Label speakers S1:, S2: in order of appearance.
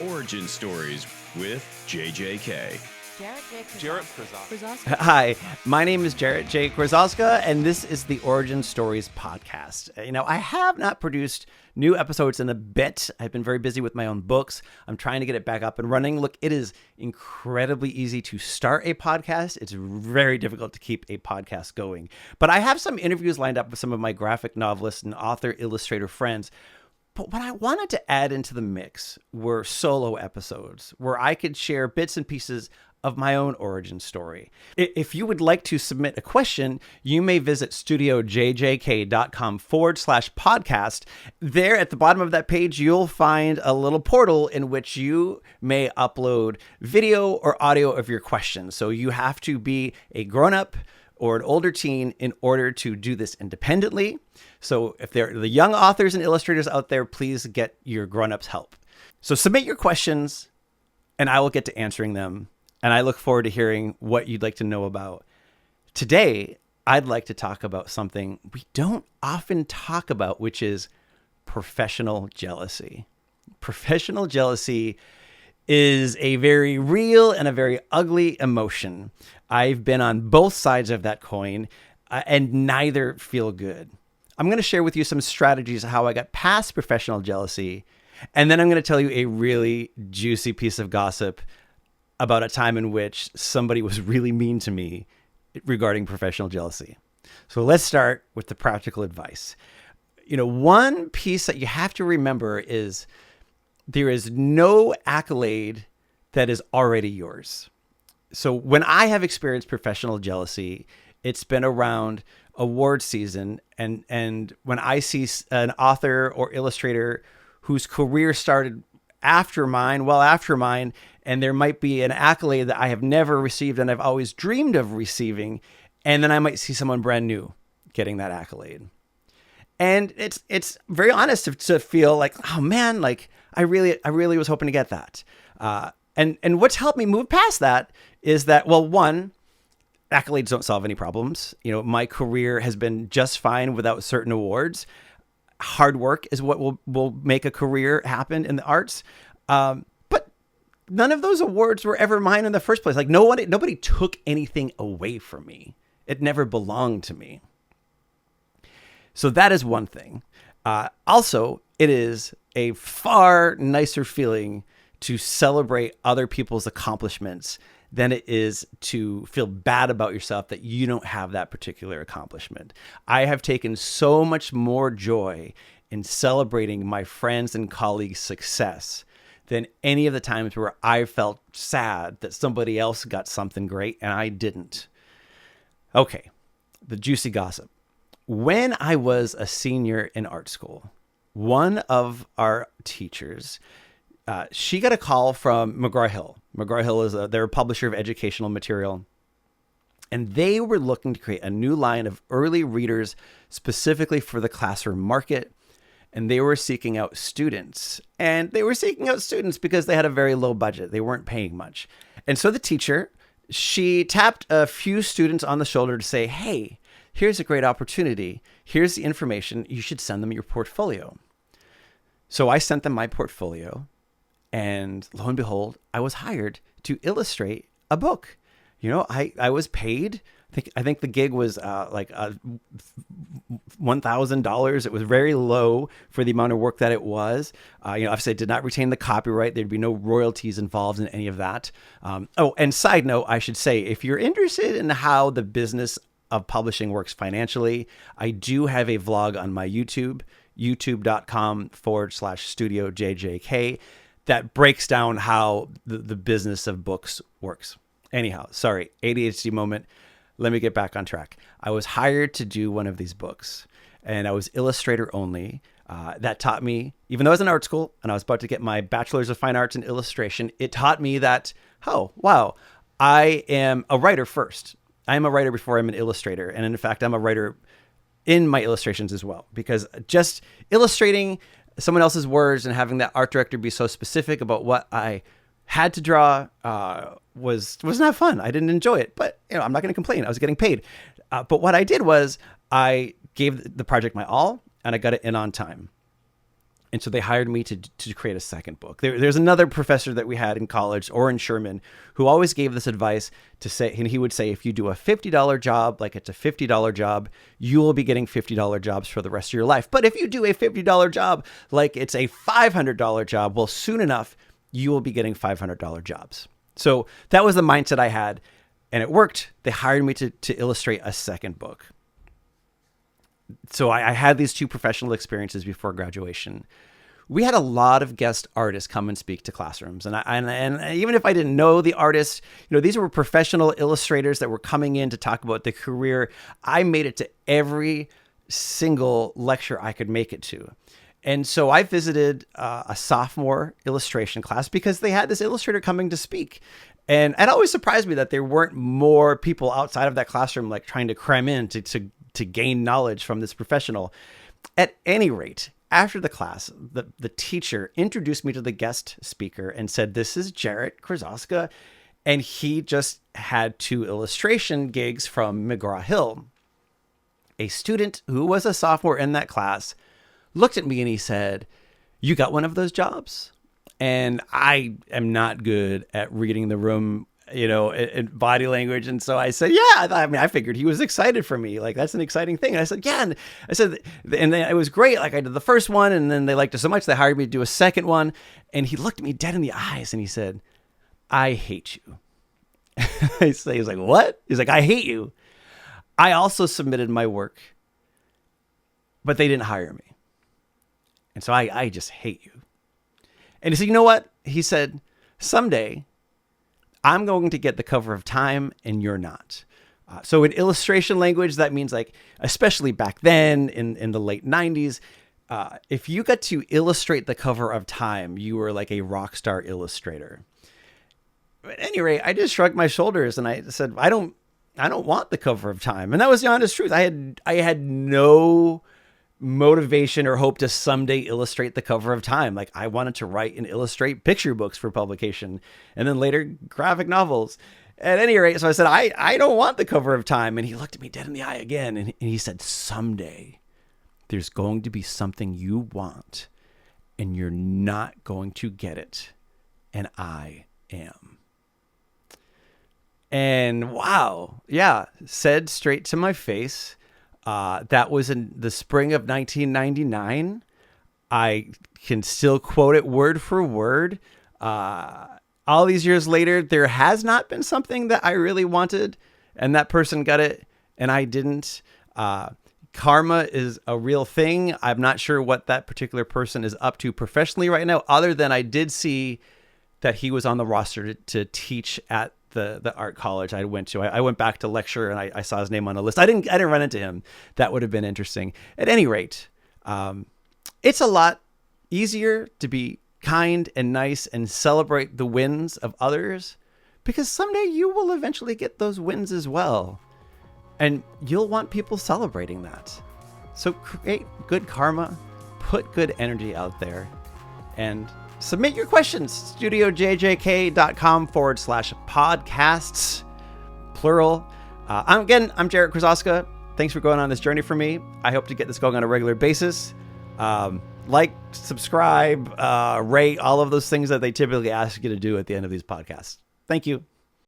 S1: Origin Stories with JJK.
S2: Jarrett Krosoczka.
S3: Hi, my name is Jarrett J. Krosoczka, and this is the Origin Stories podcast. I have not produced new episodes in a bit. I've been very busy with my own books. I'm trying to get it back up and running. Look, it is incredibly easy to start a podcast. It's very difficult to keep a podcast going. But I have some interviews lined up with some of my graphic novelist and author illustrator friends. But what I wanted to add into the mix were solo episodes where I could share bits and pieces of my own origin story. If you would like to submit a question, you may visit studiojjk.com/podcast. There at the bottom of that page, you'll find a little portal in which you may upload video or audio of your questions. So you have to be a grown-up or an older teen in order to do this independently. So if there are the young authors and illustrators out there, please get your grown-ups help. So submit your questions and I will get to answering them. And I look forward to hearing what you'd like to know about. Today, I'd like to talk about something we don't often talk about, which is professional jealousy. Professional jealousy is a very real and a very ugly emotion. I've been on both sides of that coin, and neither feel good. I'm going to share with you some strategies of how I got past professional jealousy, and then I'm going to tell you a really juicy piece of gossip about a time in which somebody was really mean to me regarding professional jealousy. So let's start with the practical advice. One piece that you have to remember is there is no accolade that is already yours. So when I have experienced professional jealousy, it's been around award season. And when I see an author or illustrator whose career started after mine, and there might be an accolade that I have never received and I've always dreamed of receiving, and then I might see someone brand new getting that accolade. And it's very honest to feel like, oh man, like I really was hoping to get that. And what's helped me move past that is that, well, one, accolades don't solve any problems. My career has been just fine without certain awards. Hard work is what will make a career happen in the arts. But none of those awards were ever mine in the first place. Like nobody took anything away from me. It never belonged to me. So that is one thing. Also, it is a far nicer feeling to celebrate other people's accomplishments than it is to feel bad about yourself that you don't have that particular accomplishment. I have taken so much more joy in celebrating my friends and colleagues' success than any of the times where I felt sad that somebody else got something great and I didn't. Okay, the juicy gossip. When I was a senior in art school, one of our teachers, she got a call from McGraw-Hill. McGraw-Hill is they're a publisher of educational material. And they were looking to create a new line of early readers specifically for the classroom market. And they were seeking out students. And they were seeking out students because they had a very low budget. They weren't paying much. And so the teacher, she tapped a few students on the shoulder to say, hey, here's a great opportunity. Here's the information. You should send them your portfolio. So I sent them my portfolio. And lo and behold, I was hired to illustrate a book. I was paid. I think the gig was $1,000. It was very low for the amount of work that it was. Obviously I did not retain the copyright. There'd be no royalties involved in any of that. And side note, I should say, if you're interested in how the business of publishing works financially, I do have a vlog on my YouTube, youtube.com/studiojjk. that breaks down how the business of books works. Anyhow, sorry, ADHD moment. Let me get back on track. I was hired to do one of these books, and I was illustrator only. That taught me, even though I was in art school and I was about to get my bachelor's of fine arts in illustration, it taught me that, oh, wow, I am a writer first. I am a writer before I'm an illustrator. And in fact, I'm a writer in my illustrations as well, because just illustrating someone else's words and having that art director be so specific about what I had to draw was not fun. I didn't enjoy it, but I'm not going to complain. I was getting paid. But what I did was I gave the project my all and I got it in on time. And so they hired me to create a second book. There's another professor that we had in college, Orrin Sherman, who always gave this advice to say, and he would say, if you do a $50 job, like it's a $50 job, you will be getting $50 jobs for the rest of your life. But if you do a $50 job, like it's a $500 job, well, soon enough, you will be getting $500 jobs. So that was the mindset I had, and it worked. They hired me to illustrate a second book. So I had these 2 professional experiences before graduation. We had a lot of guest artists come and speak to classrooms. And even if I didn't know the artists, these were professional illustrators that were coming in to talk about the career. I made it to every single lecture I could make it to. And so I visited a sophomore illustration class because they had this illustrator coming to speak. And it always surprised me that there weren't more people outside of that classroom, like trying to cram in to gain knowledge from this professional. At any rate, after the class, the teacher introduced me to the guest speaker and said, "This is Jarrett Krosoczka." And he just had 2 illustration gigs from McGraw-Hill. A student who was a sophomore in that class looked at me and he said, "You got one of those jobs?" And I am not good at reading the room, in body language. And so I said, "Yeah." I figured he was excited for me. Like, that's an exciting thing. And I said, "Yeah." And I said, and then it was great. Like, I did the first one and then they liked it so much, they hired me to do a second one. And he looked at me dead in the eyes and he said, "I hate you." He was like, "What?" He's like, "I hate you. I also submitted my work, but they didn't hire me. And so I just hate you." And he said, "You know what?" He said, "Someday I'm going to get the cover of Time and you're not." So in illustration language, that means, like, especially back then in the late 90s, if you got to illustrate the cover of Time, you were like a rock star illustrator. But at any rate, I just shrugged my shoulders and I said, I don't want the cover of Time. And that was the honest truth. I had no motivation or hope to someday illustrate the cover of Time. Like, I wanted to write and illustrate picture books for publication and then later graphic novels. At any rate, so I said, I don't want the cover of Time. And he looked at me dead in the eye again. And he said, "Someday there's going to be something you want and you're not going to get it. And I am." And wow. Yeah. Said straight to my face. That was in the spring of 1999. I can still quote it word for word. All these years later, there has not been something that I really wanted, and that person got it, and I didn't. Karma is a real thing. I'm not sure what that particular person is up to professionally right now, other than I did see that he was on the roster to teach at the art college I went to. I went back to lecture and I saw his name on the list. I didn't run into him. That would have been interesting. At any rate, it's a lot easier to be kind and nice and celebrate the wins of others, because someday you will eventually get those wins as well. And you'll want people celebrating that. So create good karma, put good energy out there, and submit your questions. studiojjk.com/podcasts, plural. I'm Jarrett Krosoczka. Thanks for going on this journey for me. I hope to get this going on a regular basis. Like, subscribe, rate, all of those things that they typically ask you to do at the end of these podcasts. Thank you.